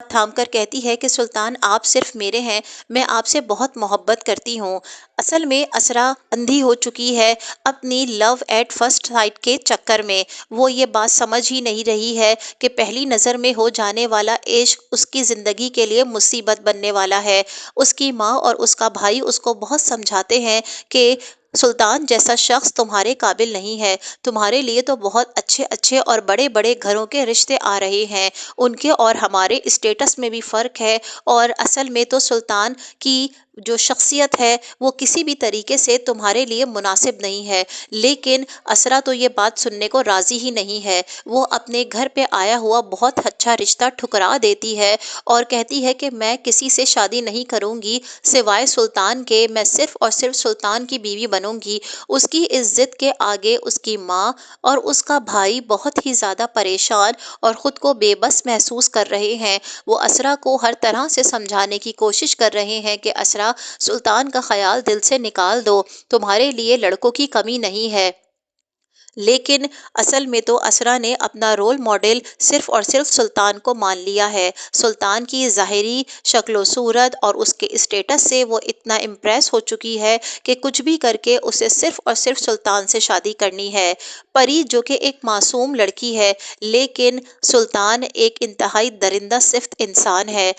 ہاتھ تھام کر کہتی ہے کہ سلطان آپ صرف میرے ہیں، میں آپ سے بہت محبت کرتی ہوں۔ اصل میں اسرا اندھی ہو چکی ہے اپنی لو ایٹ فرسٹ سائٹ کے چکر میں۔ وہ یہ بات سمجھ ہی نہیں رہی ہے کہ پہلی نظر میں ہو جانے والا عشق اس کی زندگی کے لیے مصیبت بننے والا ہے۔ اس کی ماں اور اس کا بھائی اس کو بہت سمجھاتے ہیں کہ سلطان جیسا شخص تمہارے قابل نہیں ہے، تمہارے لیے تو بہت اچھے اچھے اور بڑے بڑے گھروں کے رشتے آ رہے ہیں، ان کے اور ہمارے اسٹیٹس میں بھی فرق ہے، اور اصل میں تو سلطان کی جو شخصیت ہے وہ کسی بھی طریقے سے تمہارے لیے مناسب نہیں ہے۔ لیکن اسرا تو یہ بات سننے کو راضی ہی نہیں ہے۔ وہ اپنے گھر پہ آیا ہوا بہت اچھا رشتہ ٹھکرا دیتی ہے اور کہتی ہے کہ میں کسی سے شادی نہیں کروں گی سوائے سلطان کے، میں صرف اور صرف سلطان کی بیوی بنوں گی۔ اس کی اس ضد کے آگے اس کی ماں اور اس کا بھائی بہت ہی زیادہ پریشان اور خود کو بے بس محسوس کر رہے ہیں۔ وہ اسرا کو ہر طرح سے سمجھانے کی کوشش کر رہے ہیں کہ اسرا، سلطان کا خیال دل سے نکال دو، تمہارے لیے لڑکوں کی کمی نہیں ہے۔ لیکن اصل میں تو اسرا نے اپنا رول ماڈل صرف اور صرف سلطان کو مان لیا ہے۔ سلطان کی ظاہری شکل و صورت اور اس کے اسٹیٹس سے وہ اتنا امپریس ہو چکی ہے کہ کچھ بھی کر کے اسے صرف اور صرف سلطان سے شادی کرنی ہے۔ پری جو کہ ایک معصوم لڑکی ہے، لیکن سلطان ایک انتہائی درندہ صفت انسان ہے۔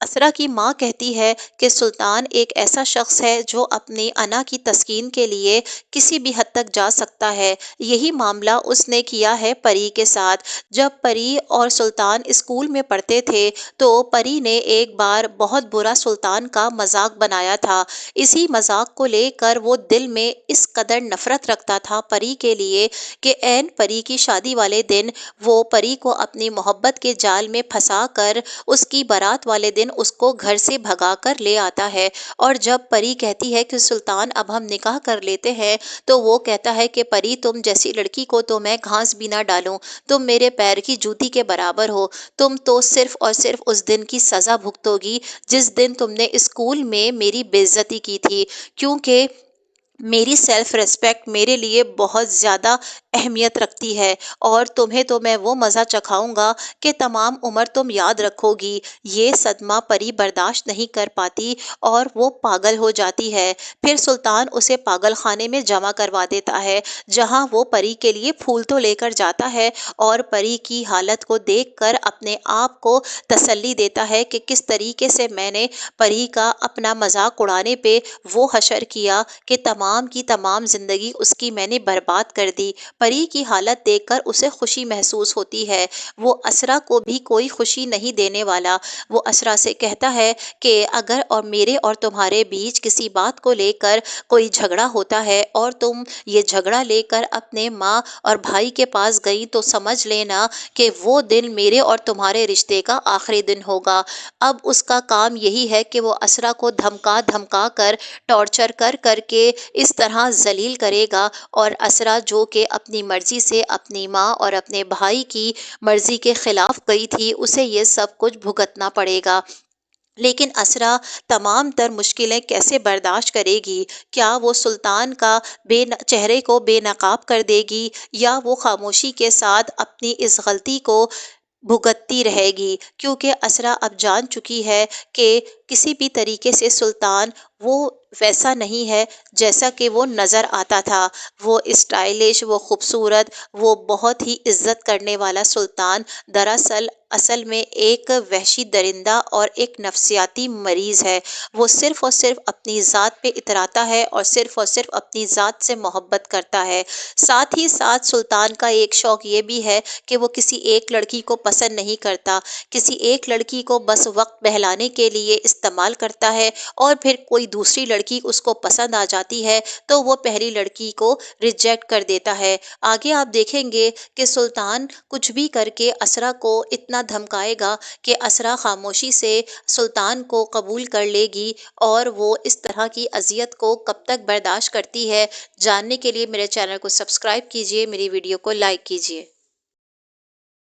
اسرا کی ماں کہتی ہے کہ سلطان ایک ایسا شخص ہے جو اپنی انا کی تسکین کے لیے کسی بھی حد تک جا سکتا ہے۔ یہی معاملہ اس نے کیا ہے پری کے ساتھ۔ جب پری اور سلطان اسکول میں پڑھتے تھے تو پری نے ایک بار بہت برا سلطان کا مذاق بنایا تھا۔ اسی مذاق کو لے کر وہ دل میں اس قدر نفرت رکھتا تھا پری کے لیے کہ عین پری کی شادی والے دن وہ پری کو اپنی محبت کے جال میں پھنسا کر اس کی بارات والے دن اس کو گھر سے بھگا کر لے آتا ہے۔ اور جب پری کہتی ہے کہ سلطان اب ہم نکاح کر لیتے ہیں تو وہ کہتا ہے کہ پری تم جیسی لڑکی کو تو میں گھاس بھی نہ ڈالوں، تم میرے پیر کی جوتی کے برابر ہو، تم تو صرف اور صرف اس دن کی سزا بھگتو گی جس دن تم نے اسکول میں میری بے عزتی کی تھی، کیونکہ میری سیلف ریسپیکٹ میرے لیے بہت زیادہ اہمیت رکھتی ہے، اور تمہیں تو میں وہ مزہ چکھاؤں گا کہ تمام عمر تم یاد رکھو گی۔ یہ صدمہ پری برداشت نہیں کر پاتی اور وہ پاگل ہو جاتی ہے۔ پھر سلطان اسے پاگل خانے میں جمع کروا دیتا ہے جہاں وہ پری کے لیے پھول تو لے کر جاتا ہے اور پری کی حالت کو دیکھ کر اپنے آپ کو تسلی دیتا ہے کہ کس طریقے سے میں نے پری کا اپنا مذاق اڑانے پہ وہ حشر کیا کہ تمام کی تمام زندگی اس کی میں نے برباد کر دی۔ پری کی حالت دیکھ کر اسے خوشی محسوس ہوتی ہے۔ وہ اسرا کو بھی کوئی خوشی نہیں دینے والا۔ وہ اسرا سے کہتا ہے کہ اگر اور میرے اور تمہارے بیچ کسی بات کو لے کر کوئی جھگڑا ہوتا ہے اور تم یہ جھگڑا لے کر اپنے ماں اور بھائی کے پاس گئی تو سمجھ لینا کہ وہ دن میرے اور تمہارے رشتے کا آخری دن ہوگا۔ اب اس کا کام یہی ہے کہ وہ اسرا کو دھمکا دھمکا کر، ٹارچر کر کر کے اس طرح ذلیل کرے گا، اور اسرا جو کہ اپنی مرضی سے اپنی ماں اور اپنے بھائی کی مرضی کے خلاف گئی تھی اسے یہ سب کچھ بھگتنا پڑے گا۔ لیکن اسرا تمام تر مشکلیں کیسے برداشت کرے گی؟ کیا وہ سلطان کا چہرے کو بے نقاب کر دے گی، یا وہ خاموشی کے ساتھ اپنی اس غلطی کو بھگتتی رہے گی؟ کیونکہ اسرا اب جان چکی ہے کہ کسی بھی طریقے سے سلطان وہ ویسا نہیں ہے جیسا کہ وہ نظر آتا تھا۔ وہ اسٹائلش، وہ خوبصورت، وہ بہت ہی عزت کرنے والا سلطان دراصل اصل میں ایک وحشی درندہ اور ایک نفسیاتی مریض ہے۔ وہ صرف اور صرف اپنی ذات پہ اتراتا ہے اور صرف اپنی ذات سے محبت کرتا ہے۔ ساتھ ہی ساتھ سلطان کا ایک شوق یہ بھی ہے کہ وہ کسی ایک لڑکی کو پسند نہیں کرتا، کسی ایک لڑکی کو بس وقت بہلانے کے لیے استعمال کرتا ہے، اور پھر کوئی دوسری لڑکی اس کو پسند آ جاتی ہے تو وہ پہلی لڑکی کو ریجیکٹ کر دیتا ہے۔ آگے آپ دیکھیں گے کہ سلطان کچھ بھی کر کے اسرا کو اتنا دھمکائے گا کہ اسرا خاموشی سے سلطان کو قبول کر لے گی، اور وہ اس طرح کی اذیت کو کب تک برداشت کرتی ہے، جاننے کے لیے میرے چینل کو سبسکرائب کیجیے، میری ویڈیو کو لائک کیجیے۔